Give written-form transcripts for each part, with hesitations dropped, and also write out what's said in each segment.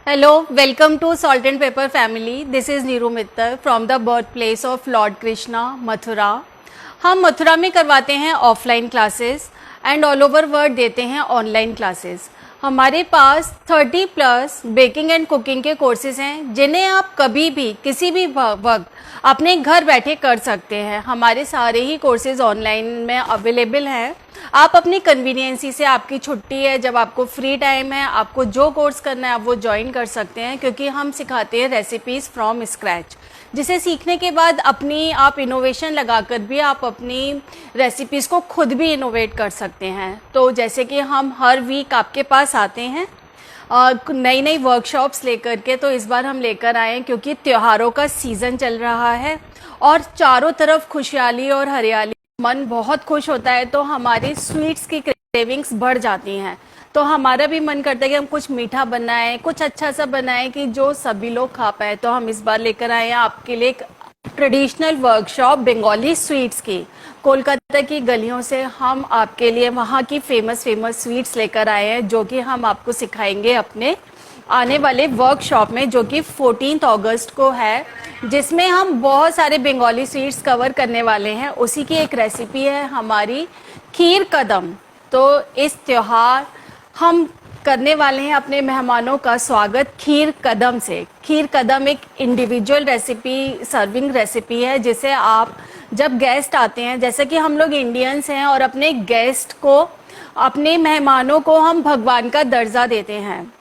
Hello, welcome to Salt and Pepper family. This is Neeru Mittal from the birthplace of Lord Krishna, Mathura. हम मथुरा में करवाते हैं offline classes and all over world देते हैं online classes. हमारे पास 30 plus baking and cooking के courses हैं जिन्हें आप कभी भी किसी भी वक्त अपने घर बैठे कर सकते हैं. हमारे सारे ही कोर्सेज ऑनलाइन में अवेलेबल हैं. आप अपनी कन्वीनियंसी से, आपकी छुट्टी है, जब आपको फ्री टाइम है, आपको जो कोर्स करना है आप वो ज्वाइन कर सकते हैं, क्योंकि हम सिखाते हैं रेसिपीज़ फ्रॉम स्क्रैच, जिसे सीखने के बाद अपनी आप इनोवेशन लगाकर भी आप अपनी रेसिपीज़ को खुद भी इनोवेट कर सकते हैं. तो जैसे कि हम हर वीक आपके पास आते हैं नई नई वर्कशॉप्स लेकर के, तो इस बार हम लेकर आए हैं क्योंकि त्योहारों का सीज़न चल रहा है और चारों तरफ खुशहाली और हरियाली, मन बहुत खुश होता है. तो हमारी स्वीट्स की क्रेविंग्स बढ़ जाती हैं. तो हमारा भी मन करता है कि हम कुछ मीठा बनाएं, कुछ अच्छा सा बनाएं कि जो सभी लोग खा पाए. तो हम इस बार लेकर आए हैं आपके लिए एक ट्रेडिशनल वर्कशॉप बंगाली स्वीट्स की. कोलकाता की गलियों से हम आपके लिए वहाँ की फेमस स्वीट्स लेकर आए हैं, जो कि हम आपको सिखाएंगे अपने आने वाले वर्कशॉप में, जो कि 14 अगस्त को है, जिसमें हम बहुत सारे बंगाली स्वीट्स कवर करने वाले हैं. उसी की एक रेसिपी है हमारी खीर कदम. तो इस त्यौहार हम करने वाले हैं अपने मेहमानों का स्वागत खीर कदम से. खीर कदम एक इंडिविजुअल रेसिपी, सर्विंग रेसिपी है, जिसे आप जब गेस्ट आते हैं, जैसे कि हम लोग इंडियंस हैं और अपने गेस्ट को, अपने मेहमानों को हम भगवान का दर्जा देते हैं.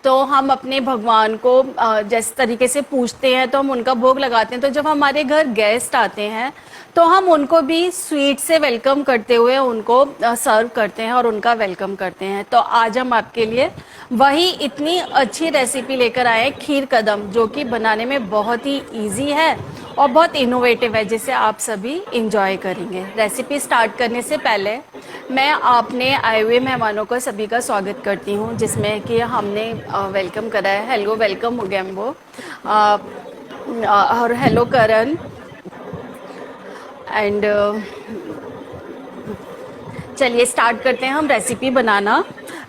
तो हम अपने भगवान को जिस तरीके से पूजते हैं तो हम उनका भोग लगाते हैं. तो जब हमारे घर गेस्ट आते हैं तो हम उनको भी स्वीट से वेलकम करते हुए उनको सर्व करते हैं और उनका वेलकम करते हैं. तो आज हम आपके लिए वही इतनी अच्छी रेसिपी लेकर आए हैं, खीर कदम, जो कि बनाने में बहुत ही इजी है और बहुत इनोवेटिव है, जिसे आप सभी इंजॉय करेंगे. रेसिपी स्टार्ट करने से पहले मैं अपने आए हुए मेहमानों का सभी का स्वागत करती हूँ, जिसमें कि हमने वेलकम करा है. हेलो, वेलकम मुगेम्बो और हेलो करण. एंड चलिए स्टार्ट करते हैं हम रेसिपी बनाना.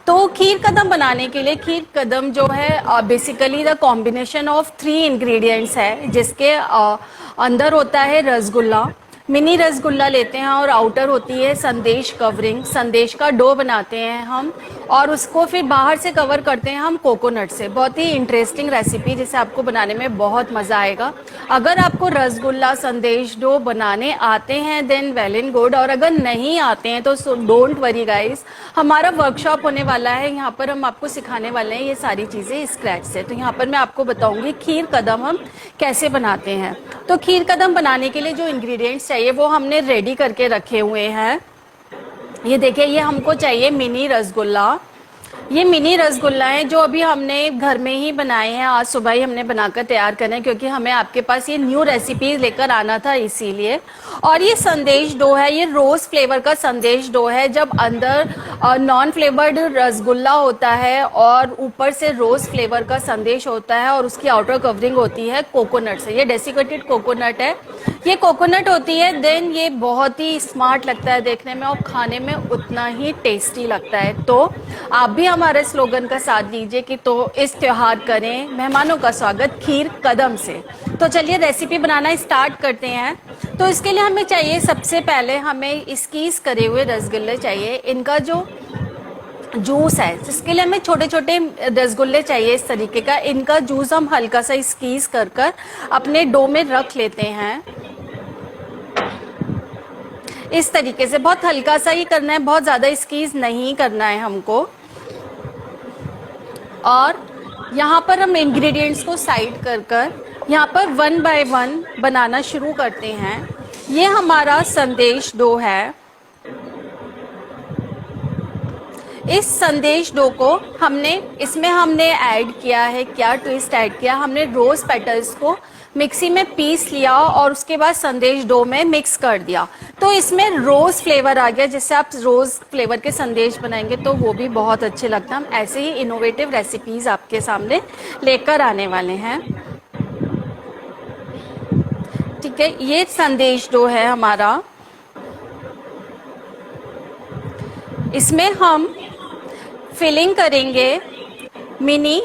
तो खीर कदम बनाने के लिए, खीर कदम जो है basically the combination of 3 ingredients है, जिसके अंदर होता है रसगुल्ला. मिनी रसगुल्ला लेते हैं और आउटर होती है संदेश कवरिंग. संदेश का डो बनाते हैं हम और उसको फिर बाहर से कवर करते हैं हम कोकोनट से. बहुत ही इंटरेस्टिंग रेसिपी, जिसे आपको बनाने में बहुत मज़ा आएगा. अगर आपको रसगुल्ला संदेश डो बनाने आते हैं देन वेल एंड गुड, और अगर नहीं आते हैं तो डोंट वरी गाइस, हमारा वर्कशॉप होने वाला है. यहाँ पर हम आपको सिखाने वाले हैं ये सारी चीज़ें स्क्रैच से. तो यहाँ पर मैं आपको बताऊँगी खीर कदम हम कैसे बनाते हैं. तो खीर कदम बनाने के लिए जो इंग्रेडिएंट्स चाहिए वो हमने रेडी करके रखे हुए हैं. ये देखिए, ये हमको चाहिए मिनी रसगुल्ला. ये मिनी रसगुल्ला है जो अभी हमने घर में ही बनाए हैं. आज सुबह ही हमने बनाकर तैयार करना है, क्योंकि हमें आपके पास ये न्यू रेसिपी लेकर आना था, इसीलिए. और ये संदेश डो है, ये रोज फ्लेवर का संदेश डो है. जब अंदर नॉन फ्लेवर्ड रसगुल्ला होता है और ऊपर से रोज फ्लेवर का संदेश होता है और उसकी आउटर कवरिंग होती है कोकोनट से. ये डेसिकेटेड कोकोनट है, ये कोकोनट होती है. देन ये बहुत ही स्मार्ट लगता है देखने में और खाने में उतना ही टेस्टी लगता है. तो आप भी हमारे स्लोगन का साथ दीजिए कि तो इस त्योहार करें मेहमानों का स्वागत खीर कदम से. तो चलिए रेसिपी बनाना स्टार्ट करते हैं. तो इसके लिए हमें चाहिए, सबसे पहले हमें स्क्वीज करे हुए रसगुल्ले चाहिए. इनका जो जूस है, इसके लिए हमें छोटे छोटे रसगुल्ले चाहिए इस तरीके का. इनका जूस हम हल्का सा स्क्वीज कर कर अपने डो में रख लेते हैं इस तरीके से. बहुत हल्का सा ही करना है, बहुत ज़्यादा स्क्वीज नहीं करना है हमको. और यहाँ पर हम इंग्रेडिएंट्स को साइड कर कर यहाँ पर 1 बाय 1 बनाना शुरू करते हैं. ये हमारा संदेश डो है. इस संदेश डो को इसमें हमने ऐड किया है, क्या ट्विस्ट ऐड किया, हमने रोज पेटल्स को मिक्सी में पीस लिया और उसके बाद संदेश डो में मिक्स कर दिया. तो इसमें रोज फ्लेवर आ गया. जिससे आप रोज फ्लेवर के संदेश बनाएंगे तो वो भी बहुत अच्छे लगता है. हम ऐसे ही इनोवेटिव रेसिपीज आपके सामने लेकर आने वाले हैं. ठीक है, ये संदेश डो है हमारा. इसमें हम फिलिंग करेंगे मिनी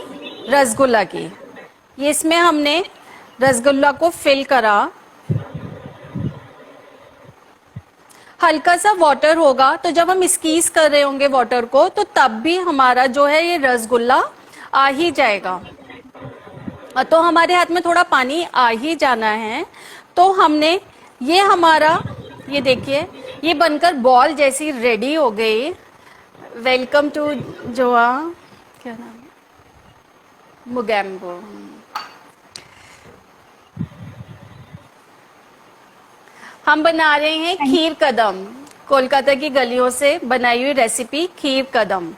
रसगुल्ला की। ये इसमें हमने रसगुल्ला को फिल करा, हल्का सा वाटर होगा तो जब हम स्क्वीज कर रहे होंगे वाटर को तो तब भी हमारा जो है ये रसगुल्ला आ ही जाएगा। तो हमारे हाथ में थोड़ा पानी आ ही जाना है। तो हमने ये हमारा, ये देखिए ये बनकर बॉल जैसी रेडी हो गई। वेलकम टू जोआ, क्या नाम है, मुगैम्बो। हम बना रहे हैं खीर कदम, कोलकाता की गलियों से बनाई हुई रेसिपी खीर कदम।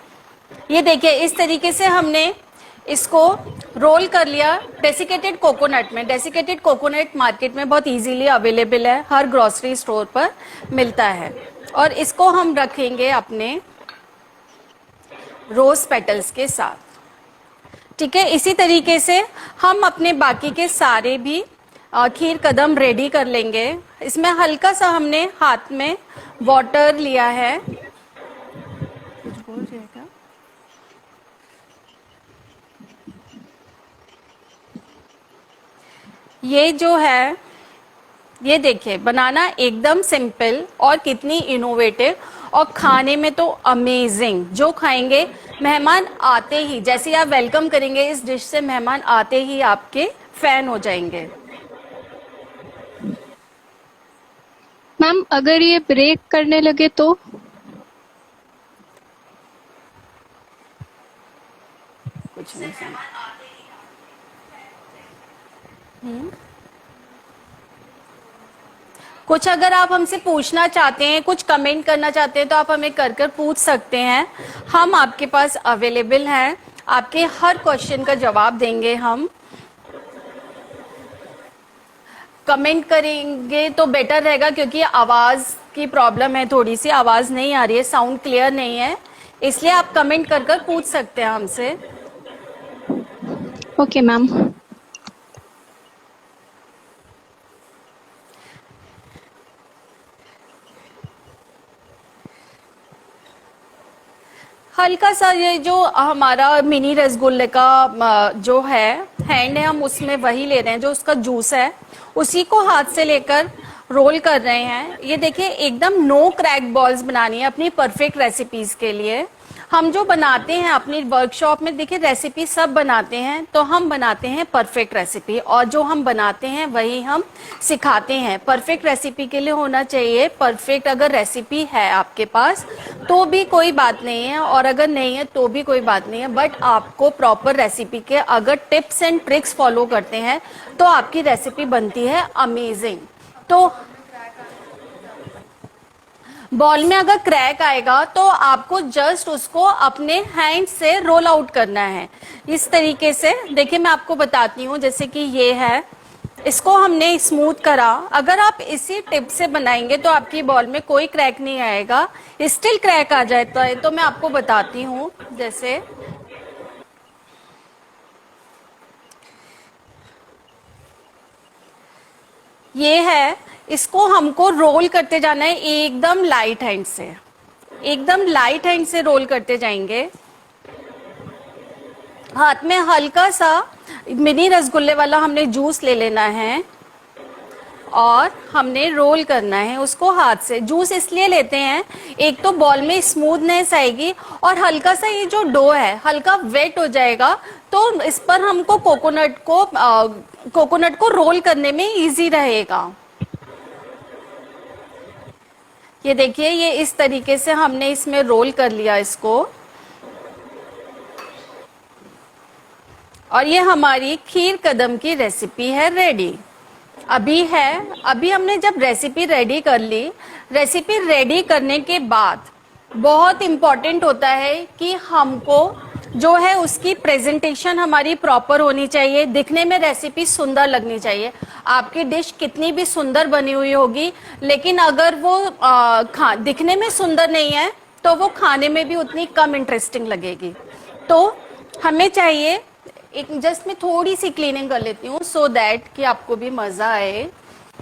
ये देखिए इस तरीके से हमने इसको रोल कर लिया डेसिकेटेड कोकोनट में। डेसिकेटेड कोकोनट मार्केट में बहुत इजीली अवेलेबल है, हर ग्रोसरी स्टोर पर मिलता है। और इसको हम रखेंगे अपने रोज पेटल्स के साथ। ठीक है, इसी तरीके से हम अपने बाकी के सारे भी खीर कदम रेडी कर लेंगे। इसमें हल्का सा हमने हाथ में वाटर लिया है। कुछ बोल रहे हैं क्या? ये जो है, ये देखिए बनाना एकदम सिंपल और कितनी इनोवेटिव और खाने में तो अमेजिंग। जो खाएंगे मेहमान आते ही, जैसे आप वेलकम करेंगे इस डिश से, मेहमान आते ही आपके फैन हो जाएंगे। मैम अगर ये ब्रेक करने लगे तो? कुछ नहीं समझ। कुछ अगर आप हमसे पूछना चाहते हैं, कुछ कमेंट करना चाहते हैं तो आप हमें कर कर पूछ सकते हैं। हम आपके पास अवेलेबल हैं, आपके हर क्वेश्चन का जवाब देंगे। हम कमेंट करेंगे तो बेटर रहेगा क्योंकि आवाज़ की प्रॉब्लम है, थोड़ी सी आवाज़ नहीं आ रही है, साउंड क्लियर नहीं है, इसलिए आप कमेंट कर कर पूछ सकते हैं हमसे। Okay ma'am. हल्का सा ये जो हमारा मिनी रसगुल्ले का जो है हैंड है, हम उसमें वही ले रहे हैं, जो उसका जूस है उसी को हाथ से लेकर रोल कर रहे हैं। ये देखिए एकदम नो क्रैक बॉल्स बनानी है अपनी परफेक्ट रेसिपीज के लिए। हम जो बनाते हैं अपनी वर्कशॉप में, देखिए रेसिपी सब बनाते हैं, तो हम बनाते हैं परफेक्ट रेसिपी, और जो हम बनाते हैं वही हम सिखाते हैं। परफेक्ट रेसिपी के लिए होना चाहिए परफेक्ट, अगर रेसिपी है आपके पास तो भी कोई बात नहीं है, और अगर नहीं है तो भी कोई बात नहीं है, बट आपको प्रॉपर रेसिपी के अगर टिप्स एंड ट्रिक्स फॉलो करते हैं तो आपकी रेसिपी बनती है अमेजिंग। तो बॉल में अगर क्रैक आएगा तो आपको जस्ट उसको अपने हैंड से रोल आउट करना है इस तरीके से। देखिए मैं आपको बताती हूँ, जैसे कि ये है, इसको हमने स्मूथ करा। अगर आप इसी टिप से बनाएंगे तो आपकी बॉल में कोई क्रैक नहीं आएगा। स्टिल क्रैक आ जाता है तो मैं आपको बताती हूँ। जैसे ये है, इसको हमको रोल करते जाना है एकदम लाइट हैंड से, एकदम लाइट हैंड से रोल करते जाएंगे। हाथ में हल्का सा मिनी रसगुल्ले वाला हमने जूस ले लेना है और हमने रोल करना है उसको हाथ से। जूस इसलिए लेते हैं, एक तो बॉल में स्मूथनेस आएगी और हल्का सा ये जो डो है हल्का वेट हो जाएगा, तो इस पर हमको कोकोनट को रोल करने में इजी रहेगा। ये देखिए ये इस तरीके से हमने इसमें रोल कर लिया इसको, और ये हमारी खीर कदम की रेसिपी है रेडी। अभी हमने जब रेसिपी रेडी कर ली, रेसिपी रेडी करने के बाद बहुत इम्पॉर्टेंट होता है कि हमको जो है उसकी प्रेजेंटेशन हमारी प्रॉपर होनी चाहिए, दिखने में रेसिपी सुंदर लगनी चाहिए। आपकी डिश कितनी भी सुंदर बनी हुई होगी, लेकिन अगर वो दिखने में सुंदर नहीं है तो वो खाने में भी उतनी कम इंटरेस्टिंग लगेगी। तो हमें चाहिए एक, जस्ट मैं थोड़ी सी क्लीनिंग कर लेती हूँ सो दैट कि आपको भी मज़ा आए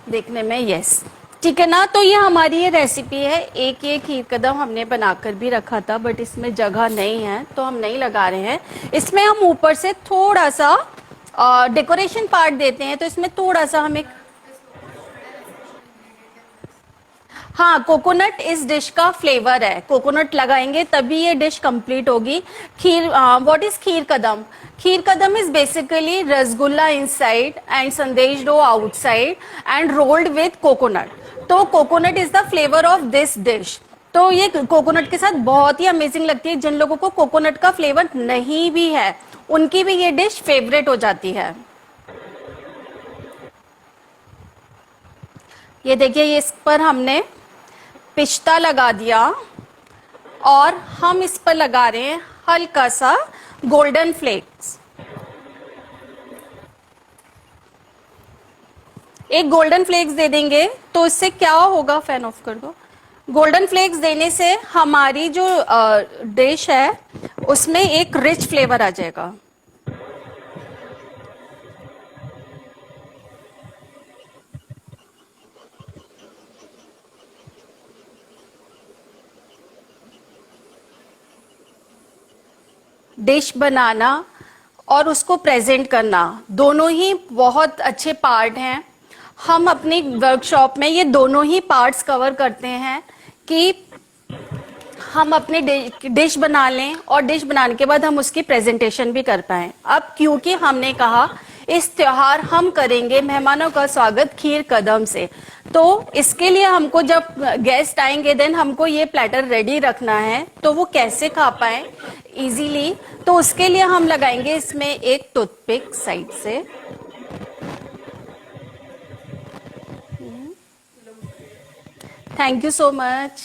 देखने में। यस ठीक है ना। तो ये हमारी ये रेसिपी है। एक ये खीर कदम हमने बनाकर भी रखा था, बट इसमें जगह नहीं है तो हम नहीं लगा रहे हैं। इसमें हम ऊपर से थोड़ा सा डेकोरेशन पार्ट देते हैं, तो इसमें थोड़ा सा हमें, हाँ, कोकोनट इस डिश का फ्लेवर है। कोकोनट लगाएंगे तभी ये डिश कंप्लीट होगी। Kheer, what is kheer kadam? Kheer kadam is basically rasgulla inside and sandesh dough outside and rolled with coconut. तो coconut is the flavour of this dish. तो ये कोकोनट के साथ बहुत ही अमेजिंग लगती है। जिन लोगों को कोकोनट का फ्लेवर नहीं भी है उनकी भी ये डिश फेवरेट हो जाती है। ये देखिए, इस पर हमने पिस्ता लगा दिया और हम इस पर लगा रहे हैं हल्का सा गोल्डन फ्लेक्स। एक गोल्डन फ्लेक्स दे देंगे तो इससे क्या होगा, फैन ऑफ कर दो। गोल्डन फ्लेक्स देने से हमारी जो डिश है उसमें एक रिच फ्लेवर आ जाएगा। डिश बनाना और उसको प्रेजेंट करना दोनों ही बहुत अच्छे पार्ट हैं। हम अपनी वर्कशॉप में ये दोनों ही पार्ट्स कवर करते हैं कि हम अपने डिश बना लें और डिश बनाने के बाद हम उसकी प्रेजेंटेशन भी कर पाएं। अब क्योंकि हमने कहा इस त्योहार हम करेंगे मेहमानों का स्वागत खीर कदम से, तो इसके लिए हमको जब गेस्ट आएंगे देन हमको ये प्लेटर रेडी रखना है, तो वो कैसे खा पाए इजीली, तो उसके लिए हम लगाएंगे इसमें एक टूथपिक साइड से। Thank you so much.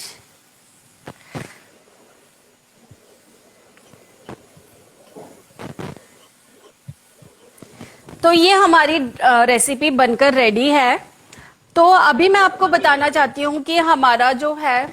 तो ये हमारी रेसिपी बनकर रेडी है। तो अभी मैं आपको बताना चाहती हूँ कि हमारा जो है,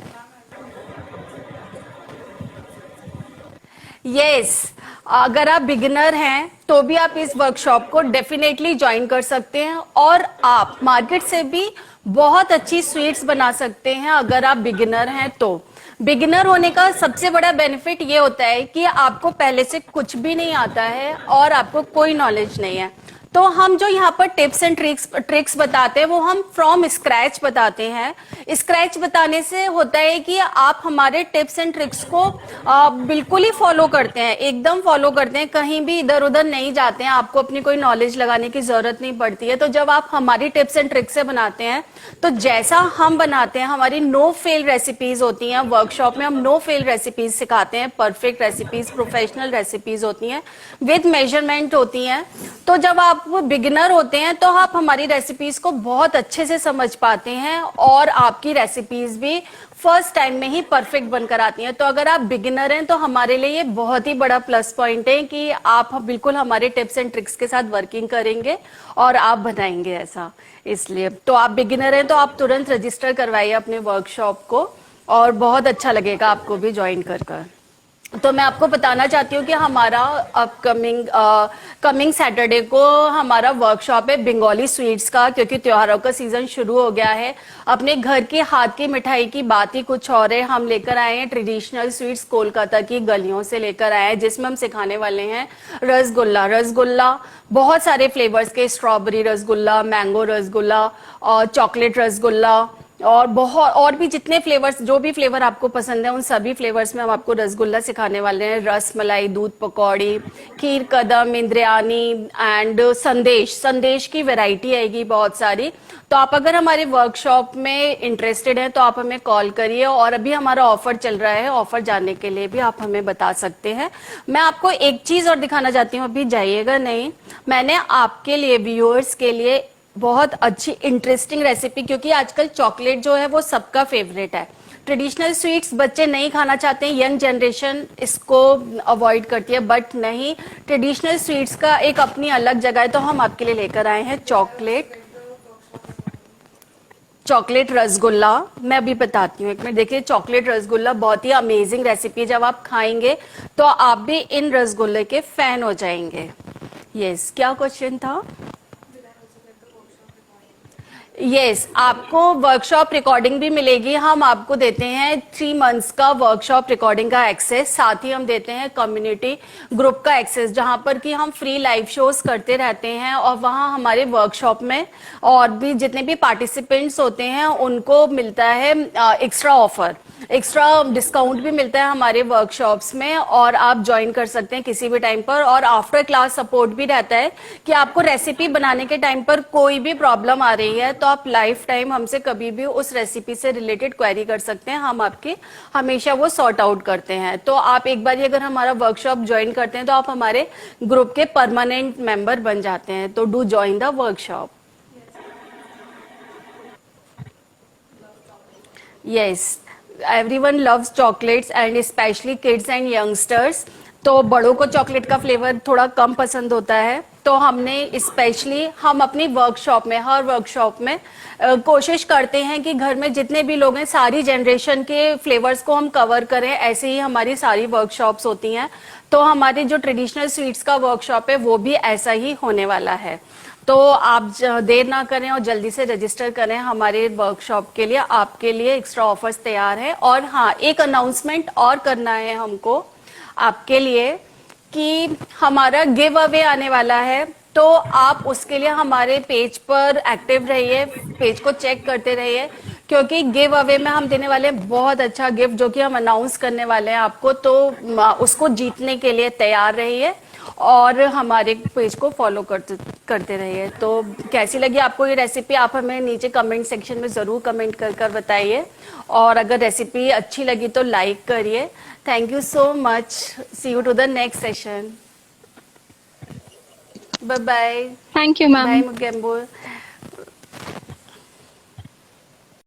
यस, अगर आप बिगिनर हैं तो भी आप इस वर्कशॉप को डेफिनेटली ज्वाइन कर सकते हैं और आप मार्केट से भी बहुत अच्छी स्वीट्स बना सकते हैं अगर आप बिगिनर हैं तो। बिगिनर होने का सबसे बड़ा बेनिफिट ये होता है कि आपको पहले से कुछ भी नहीं आता है और आपको कोई नॉलेज नहीं है। तो हम जो यहाँ पर टिप्स एंड ट्रिक्स बताते हैं वो हम फ्रॉम स्क्रैच बताते हैं। स्क्रैच बताने से होता है कि आप हमारे टिप्स एंड ट्रिक्स को बिल्कुल ही फॉलो करते हैं, एकदम फॉलो करते हैं, कहीं भी इधर उधर नहीं जाते हैं, आपको अपनी कोई नॉलेज लगाने की जरूरत नहीं पड़ती है। तो जब आप हमारी टिप्स एंड ट्रिक्स से बनाते हैं तो जैसा हम बनाते हैं, हमारी नो फेल रेसिपीज होती हैं। वर्कशॉप में हम नो फेल रेसिपीज सिखाते हैं, परफेक्ट रेसिपीज, प्रोफेशनल रेसिपीज होती हैं, विद मेजरमेंट होती हैं। तो जब आप बिगिनर होते हैं तो आप हमारी रेसिपीज को बहुत अच्छे से समझ पाते हैं और आपकी रेसिपीज भी फर्स्ट टाइम में ही परफेक्ट बनकर आती हैं। तो अगर आप बिगिनर हैं तो हमारे लिए ये बहुत ही बड़ा प्लस पॉइंट है कि आप बिल्कुल हमारे टिप्स एंड ट्रिक्स के साथ वर्किंग करेंगे और आप बनाएंगे ऐसा। इसलिए तो आप बिगिनर हैं तो आप तुरंत रजिस्टर करवाइए अपने वर्कशॉप को और बहुत अच्छा लगेगा आपको भी ज्वाइन कर। तो मैं आपको बताना चाहती हूँ कि हमारा कमिंग सैटरडे को हमारा वर्कशॉप है बंगाली स्वीट्स का, क्योंकि त्योहारों का सीजन शुरू हो गया है। अपने घर के हाथ की मिठाई की बात ही कुछ और है। हम लेकर आए हैं ट्रेडिशनल स्वीट्स, कोलकाता की गलियों से लेकर आए हैं, जिसमें हम सिखाने वाले हैं रसगुल्ला बहुत सारे फ्लेवर्स के, स्ट्रॉबेरी रसगुल्ला, मैंगो रसगुल्ला और चॉकलेट रसगुल्ला और बहुत और भी जितने फ्लेवर्स, जो भी फ्लेवर आपको पसंद है उन सभी फ्लेवर्स में हम आपको रसगुल्ला सिखाने वाले हैं। रस मलाई, दूध पकौड़ी, खीर कदम, इंद्रयानी एंड संदेश की वैरायटी आएगी बहुत सारी। तो आप अगर हमारे वर्कशॉप में इंटरेस्टेड हैं तो आप हमें कॉल करिए और अभी हमारा ऑफर चल रहा है, ऑफर जानने के लिए भी आप हमें बता सकते हैं। मैं आपको एक चीज और दिखाना चाहती हूँ, अभी जाइएगा नहीं, मैंने आपके लिए, व्यूअर्स के लिए बहुत अच्छी इंटरेस्टिंग रेसिपी, क्योंकि आजकल चॉकलेट जो है वो सबका फेवरेट है। ट्रेडिशनल स्वीट्स बच्चे नहीं खाना चाहते हैं, यंग जनरेशन इसको अवॉइड करती है, बट नहीं, ट्रेडिशनल स्वीट्स का एक अपनी अलग जगह है। तो हम आपके लिए लेकर आए हैं चॉकलेट रसगुल्ला। मैं अभी बताती हूँ, एक मिनट। देखिए, चॉकलेट रसगुल्ला बहुत ही अमेजिंग रेसिपी, जब आप खाएंगे तो आप भी इन रसगुल्ले के फैन हो जाएंगे। यस, क्या क्वेश्चन था? यस, आपको वर्कशॉप रिकॉर्डिंग भी मिलेगी। हम आपको देते हैं 3 मंथ्स का वर्कशॉप रिकॉर्डिंग का एक्सेस, साथ ही हम देते हैं कम्युनिटी ग्रुप का एक्सेस, जहां पर कि हम फ्री लाइव शोज करते रहते हैं और वहां हमारे वर्कशॉप में और भी जितने भी पार्टिसिपेंट्स होते हैं उनको मिलता है एक्स्ट्रा ऑफर, एक्स्ट्रा डिस्काउंट भी मिलता है हमारे वर्कशॉप्स में, और आप ज्वाइन कर सकते हैं किसी भी टाइम पर। और आफ्टर क्लास सपोर्ट भी रहता है कि आपको रेसिपी बनाने के टाइम पर कोई भी प्रॉब्लम आ रही है तो आप लाइफ टाइम हमसे कभी भी उस रेसिपी से रिलेटेड क्वेरी कर सकते हैं, हम आपकी हमेशा वो सॉर्ट आउट करते हैं। तो आप एक बार अगर हमारा वर्कशॉप ज्वाइन करते हैं तो आप हमारे ग्रुप के परमानेंट मेंबर बन जाते हैं। तो do join the workshop. Yes, everyone loves chocolates and specially kids and youngsters. तो बड़ों को चॉकलेट का फ्लेवर थोड़ा कम पसंद होता है, तो हमने स्पेशली हम अपनी वर्कशॉप में, हर वर्कशॉप में कोशिश करते हैं कि घर में जितने भी लोग हैं सारी जनरेशन के फ्लेवर्स को हम कवर करें। ऐसे ही हमारी सारी वर्कशॉप्स होती हैं। तो हमारी जो ट्रेडिशनल स्वीट्स का वर्कशॉप है वो भी ऐसा ही होने वाला है। तो आप देर ना करें और जल्दी से रजिस्टर करें हमारे वर्कशॉप के लिए। आपके लिए एक्स्ट्रा ऑफर्स तैयार है। और हाँ, एक अनाउंसमेंट और करना है हमको आपके लिए कि हमारा गिव अवे आने वाला है, तो आप उसके लिए हमारे पेज पर एक्टिव रहिए, पेज को चेक करते रहिए, क्योंकि गिव अवे में हम देने वाले हैं बहुत अच्छा गिफ्ट जो कि हम अनाउंस करने वाले हैं आपको। तो उसको जीतने के लिए तैयार रहिए और हमारे पेज को फॉलो करते रहिए। तो कैसी लगी आपको ये रेसिपी, आप हमें नीचे कमेंट सेक्शन में ज़रूर कमेंट कर बताइए। और अगर रेसिपी अच्छी लगी तो लाइक करिए। Thank you so much. See you to the next session. Bye bye. Thank you bye ma'am. मुकेम्बो।